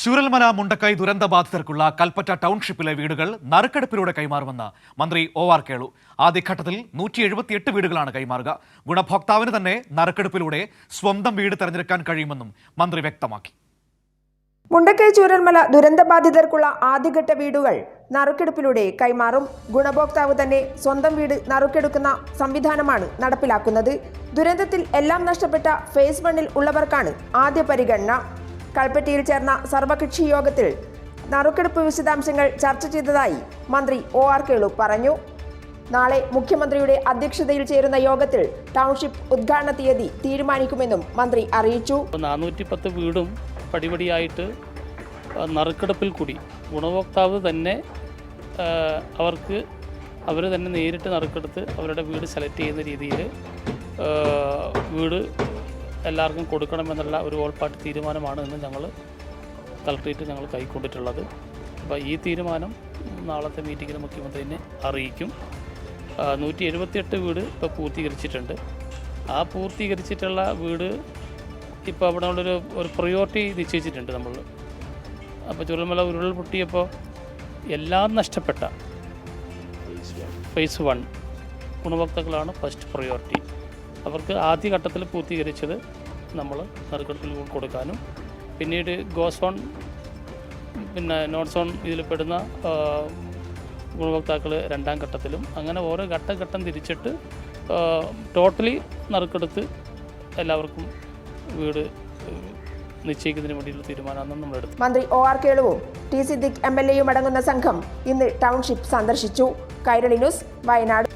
ചൂരൽമല മുണ്ടക്കൈ ദുരന്തബാധിതർക്കുള്ള കൽപ്പറ്റ ടൗൺഷിപ്പിലെ വീടുകൾ നറുക്കെടുപ്പിലൂടെ കൈമാറുമെന്ന് മന്ത്രി OR കേളു. ആദ്യഘട്ടത്തിൽ 178 വീടുകളാണ് കൈമാറുക. ഗുണഭോക്താവിന് തന്നെ നറുക്കെടുപ്പിലൂടെ സ്വന്തം വീട് തെരഞ്ഞെടുക്കാൻ കഴിയുമെന്നും മന്ത്രി വ്യക്തമാക്കി. മുണ്ടക്കൈ ചൂരൽമല ദുരന്തബാധിതർക്കുള്ള ആദ്യഘട്ട വീടുകൾ നറുക്കെടുപ്പിലൂടെ കൈമാറും. ഗുണഭോക്താവ് തന്നെ സ്വന്തം വീട് നറുക്കെടുക്കുന്ന സംവിധാനമാണ് നടപ്പിലാക്കുന്നത്. ദുരന്തത്തിൽ എല്ലാം നഷ്ടപ്പെട്ട ഫേസ് 1 ഉള്ളവർക്കാണ് ആദ്യ പരിഗണന. കൽപ്പറ്റയിൽ ചേർന്ന സർവകക്ഷി യോഗത്തിൽ നറുക്കെടുപ്പ് വിശദാംശങ്ങൾ ചർച്ച ചെയ്തതായി മന്ത്രി OR കേളു പറഞ്ഞു. നാളെ മുഖ്യമന്ത്രിയുടെ അധ്യക്ഷതയിൽ ചേരുന്ന യോഗത്തിൽ ടൗൺഷിപ്പ് ഉദ്ഘാടന തീയതി തീരുമാനിക്കുമെന്നും മന്ത്രി അറിയിച്ചു. 410 വീടും പടിപടിയായിട്ട് നറുക്കെടുപ്പിൽ കൂടി ഗുണഭോക്താവ് തന്നെ അവർ തന്നെ നേരിട്ട് നറുക്കെടുത്ത് അവരുടെ വീട് സെലക്ട് ചെയ്യുന്ന രീതിയിൽ വീട് എല്ലാവർക്കും കൊടുക്കണമെന്നുള്ള ഒരു ഓൾ പാർട്ടി തീരുമാനമാണ് ഇന്ന് കളക്ട്രേറ്റ് കൈക്കൊണ്ടിട്ടുള്ളത്. അപ്പോൾ ഈ തീരുമാനം നാളത്തെ മീറ്റിങ്ങിൽ മുഖ്യമന്ത്രിനെ അറിയിക്കും. 178 വീട് ഇപ്പോൾ പൂർത്തീകരിച്ചിട്ടുണ്ട്. ആ പൂർത്തീകരിച്ചിട്ടുള്ള വീട് ഇപ്പോൾ അവിടെ ഒരു പ്രയോറിറ്റി നിശ്ചയിച്ചിട്ടുണ്ട് നമ്മൾ. അപ്പോൾ ചുരൽമല ഉരുൾപൊട്ടിയപ്പോൾ എല്ലാം നഷ്ടപ്പെട്ട ഫേസ് 1 ഗുണഭോക്താക്കളാണ് ഫസ്റ്റ് പ്രയോറിറ്റി. അവർക്ക് ആദ്യഘട്ടത്തിൽ പൂർത്തീകരിച്ചത് നമ്മൾ നറുക്കെടുപ്പിൽ കൊടുക്കാനും പിന്നീട് ഗോസോൺ നോൺ സോൺ ഇതിൽ പെടുന്ന ഗുണഭോക്താക്കൾ രണ്ടാം ഘട്ടത്തിലും അങ്ങനെ ഓരോ ഘട്ടം തിരിച്ചിട്ട് ടോട്ടലി നറുക്കെടുത്ത് എല്ലാവർക്കും വീട് നിശ്ചയിക്കുന്നതിന് വേണ്ടിയുള്ള തീരുമാനമാണ് നമ്മളെടുത്തത്. മന്ത്രി OR കേളുവും T. സിദ്ദിഖ് MLA യും അടങ്ങുന്ന സംഘം ഇന്ന് ടൗൺഷിപ്പ് സന്ദർശിച്ചു. കൈരളി ന്യൂസ്, വയനാട്.